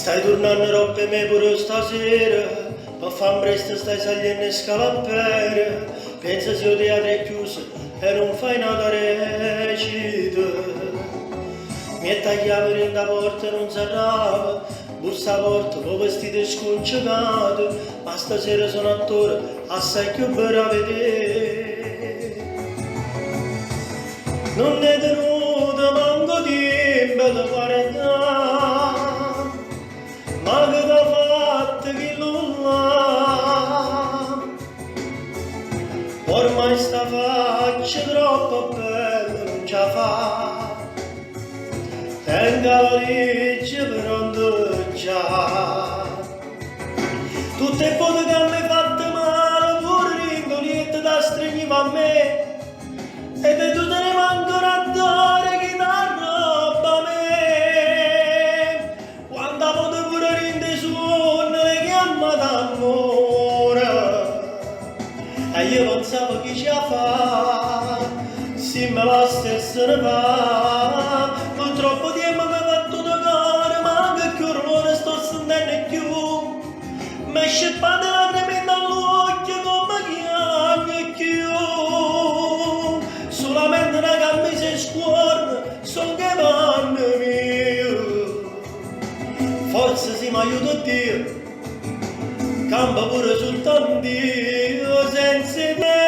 Stai tornando roba me pure stasera, per far presto stai salendo in scalappere, pensa se io ti avrei chiuso e non fai nada recita. Mi tagliava in da porta e non si arrava, bussa a porta con vestito sconcegato, ma stasera sono attore assai più bravo a vedere. Non è tenuto manco tempo da 40 anni, ma che t'ha fatto chi non l'ha? Ormai sta faccia troppo bella non ce la fa, tenga la legge per ondeggiare. Tutte le foto che mi fatte male, pure ringoliette da stringiva a me, e te tu te ne mancano addosso che t'ha roba a me. Quando foto pure rinde suono le chiama d'amore, e io pensavo che ce la fa, se me la stessa ne va. Purtroppo tempo mi ha fatto toccare, ma anche più ormone sto sentendo più. Mi è scippata la tremenda all'occhio come chiami più. Solamente una camisa e scuorna, son che vanno mio. Forse si mi aiuta Dio, campa pure soltanto Dio senza te.